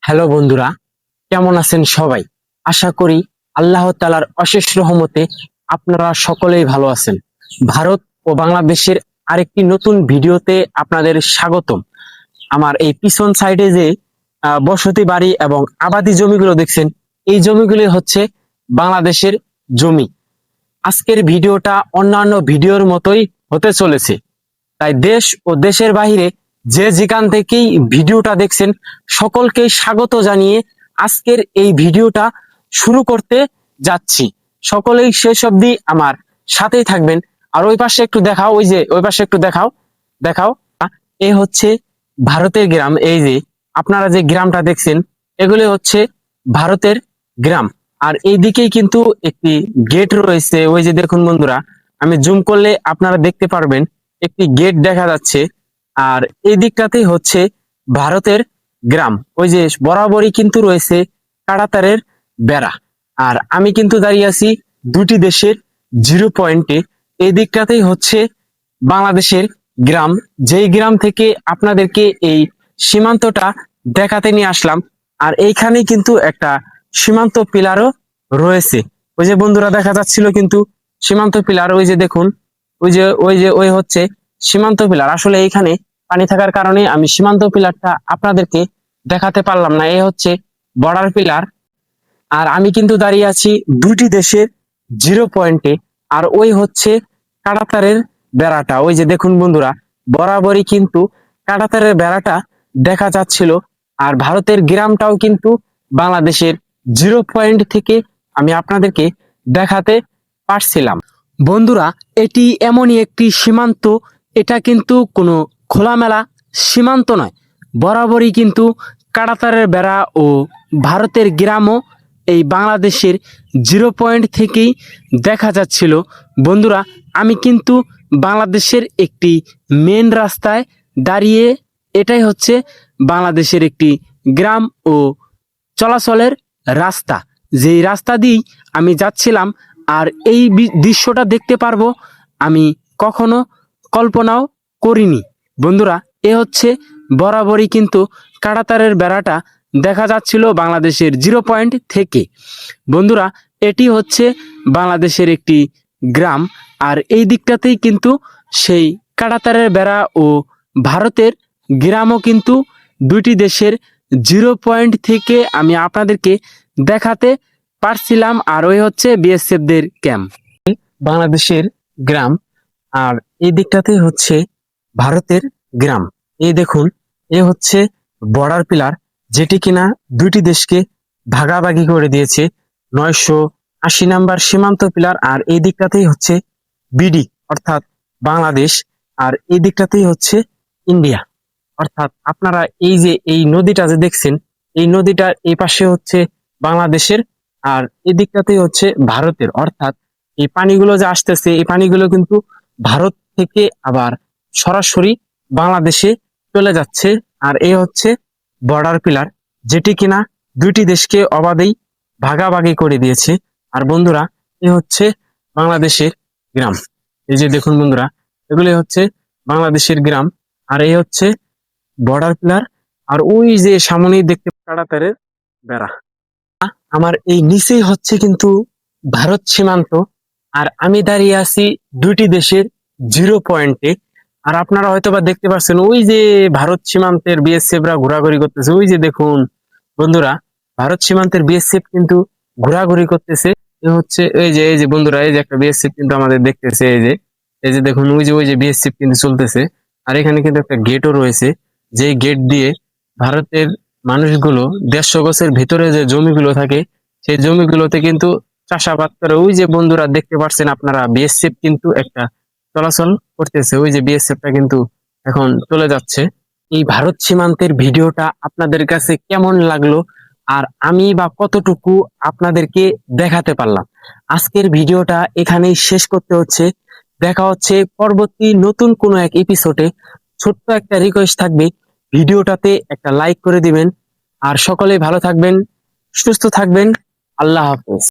Hello বন্ধুরা, কেমন আছেন সবাই? আশা করি আল্লাহ তাআলার অশেষ রহমতে আপনারা সকলেই ভালো আছেন। ভারত ও বাংলাদেশের আরেকটি নতুন ভিডিওতে আপনাদের স্বাগতম। আমার এই পিছন সাইডে যে বসতি বাড়ি এবং আবাদি জমিগুলো দেখছেন, এই জমিগুলি হচ্ছে বাংলাদেশের জমি। আজকের ভিডিওটা অন্যান্য ভিডিওর মতোই হতে চলেছে, তাই দেশ ও দেশের বাইরে যে যেখান থেকেই ভিডিওটা দেখছেন সকলকে স্বাগত জানিয়ে আজকের এই ভিডিওটা শুরু করতে যাচ্ছি। সকলেই শেষ অবধি আমার সাথেই থাকবেন। আর ওই পাশে একটু দেখাও, ওই যে ওই পাশে একটু দেখাও দেখাও এ হচ্ছে ভারতের গ্রাম। এই যে আপনারা যে গ্রামটা দেখছেন, এগুলি হচ্ছে ভারতের গ্রাম। আর এই দিকেই কিন্তু একটি গেট রয়েছে। ওই যে দেখুন বন্ধুরা, আমি জুম করলে আপনারা দেখতে পারবেন একটি গেট দেখা যাচ্ছে। আর এই দিকটাতেই হচ্ছে ভারতের গ্রাম। ওই যে বরাবরই কিন্তু রয়েছে কাঁটাতারের বেড়া। আর আমি কিন্তু দাঁড়িয়ে আছি দুটি দেশের জিরো পয়েন্টে। এই দিকটাতেই হচ্ছে বাংলাদেশের গ্রাম, যেই গ্রাম থেকে আপনাদেরকে এই সীমান্তটা দেখাতে নিয়ে আসলাম। আর এইখানে কিন্তু একটা সীমান্ত পিলারও রয়েছে। ওই যে বন্ধুরা দেখা যাচ্ছিল কিন্তু সীমান্ত পিলার, ওই যে দেখুন, ওই হচ্ছে সীমান্ত পিলার। আসলে এইখানে পানি থাকার কারণে আমি সীমান্ত পিলারটা আপনাদেরকে দেখাতে পারলাম না। এই হচ্ছে বর্ডার পিলার। আর আমি কিন্তু দাঁড়িয়ে আছি দুটি দেশের জিরো পয়েন্টে। আর ওই হচ্ছে কাঁটাতারের বেড়াটা। ওই যে দেখুন বন্ধুরা, বরাবরই কিন্তু কাঁটাতারের বেড়াটা দেখা যাচ্ছিল। আর ভারতের গ্রামটাও কিন্তু বাংলাদেশের জিরো পয়েন্ট থেকে আমি আপনাদেরকে দেখাতে পারছিলাম। বন্ধুরা, এটি এমনই একটি সীমান্ত, এটা কিন্তু কোনো খোলামেলা সীমান্ত নয়। বরাবরই কিন্তু কাঁটাতারের বেড়া ও ভারতের গ্রামও এই বাংলাদেশের জিরো পয়েন্ট থেকেই দেখা যাচ্ছিল। বন্ধুরা, আমি কিন্তু বাংলাদেশের একটি মেন রাস্তায় দাঁড়িয়ে, এটাই হচ্ছে বাংলাদেশের একটি গ্রাম ও চলাচলের রাস্তা। যেই রাস্তা দিয়েই আমি যাচ্ছিলাম। আর এই দৃশ্যটা দেখতে পারবো আমি কখনো কল্পনাও করিনি। বন্ধুরা, এ হচ্ছে বরাবরই কিন্তু কাঁটাতারের বেড়াটা দেখা যাচ্ছিল বাংলাদেশের জিরো পয়েন্ট থেকে। বন্ধুরা, এটি হচ্ছে বাংলাদেশের একটি গ্রাম। আর এই দিকটাতেই কিন্তু সেই কাঁটাতারের বেড়া ও ভারতের গ্রামও কিন্তু দুইটি দেশের জিরো পয়েন্ট থেকে আমি আপনাদেরকে দেখাতে পারছিলাম। আর ওই হচ্ছে বিএসএফদের ক্যাম্প, বাংলাদেশের গ্রাম। আর এই দিকটাতে হচ্ছে ভারতের গ্রাম। এই দেখুন, এ হচ্ছে বর্ডার পিলার, যেটি কিনা দুইটি দেশকে ভাগাভাগি করে দিয়েছে। 980 নাম্বার সীমান্ত পিলার। আর এই দিকটাতেই হচ্ছে বিডি অর্থাৎ বাংলাদেশ। আর এই দিকটাতেই হচ্ছে ইন্ডিয়া। অর্থাৎ আপনারা এই যে এই নদীটা যে দেখছেন, এই নদীটার এই পাশে হচ্ছে বাংলাদেশের, আর এই দিকটাতেই হচ্ছে ভারতের। অর্থাৎ এই পানিগুলো যে আসতেছে, এই পানিগুলো কিন্তু ভারত থেকে আবার সরাসরি বাংলাদেশে চলে যাচ্ছে। আর এই হচ্ছে বর্ডার পিলার, যেটি কিনা দুইটি দেশকে অবাধেই ভাগাভাগি করে দিয়েছে। আর বন্ধুরা, এ হচ্ছে বাংলাদেশের গ্রাম। এই যে দেখুন বন্ধুরা, এগুলি হচ্ছে বাংলাদেশের গ্রাম। আর এই হচ্ছে বর্ডার পিলার। আর ওই যে সামনেই দেখতে কাঁটাতারের বেড়া। আমার এই নিচেই হচ্ছে কিন্তু ভারত সীমান্ত। আর আমি দাঁড়িয়ে আছি দুইটি দেশের জিরো পয়েন্টে। আর আপনারা হয়তোবা দেখতে পাচ্ছেন ওই যে ভারত সীমান্তের বিএসএফরা ঘোরাঘুরি করতেছে। ওই যে দেখুন বন্ধুরা, ভারত সীমান্তের বিএসএফ কিন্তু ঘোরাঘুরি করতেছে। এ হচ্ছে এই যে বন্ধুরা, এই যে একটা বিএসএফ কিন্তু আমাদের দেখতেছে। এই যে দেখুন, ওই যে বিএসএফ কিন্তু চলতেছে। আর এখানে কিন্তু একটা গেটও রয়েছে, যে গেট দিয়ে ভারতের মানুষগুলো 150 গজের ভিতরে যে জমিগুলো থাকে, সেই জমিগুলোতে কিন্তু চাষাবাদ করে। ওই যে বন্ধুরা দেখতে পাচ্ছেন আপনারা, বিএসএফ কিন্তু একটা চলাচল করতেছে। ওই যে বিএসএফটা কিন্তু এখন চলে যাচ্ছে। এই ভারত সীমান্তের ভিডিওটা আপনাদের কাছে কেমন লাগলো, আর আমি বা কতটুকু আপনাদেরকে দেখাতে পারলাম, আজকের ভিডিওটা এখানেই শেষ করতে হচ্ছে। দেখা হচ্ছে পরবর্তী নতুন কোনো এক এপিসোডে। ছোট্ট একটা রিকোয়েস্ট থাকবে, ভিডিওটাতে একটা লাইক করে দিবেন। আর সকলে ভালো থাকবেন, সুস্থ থাকবেন। আল্লাহ হাফেজ।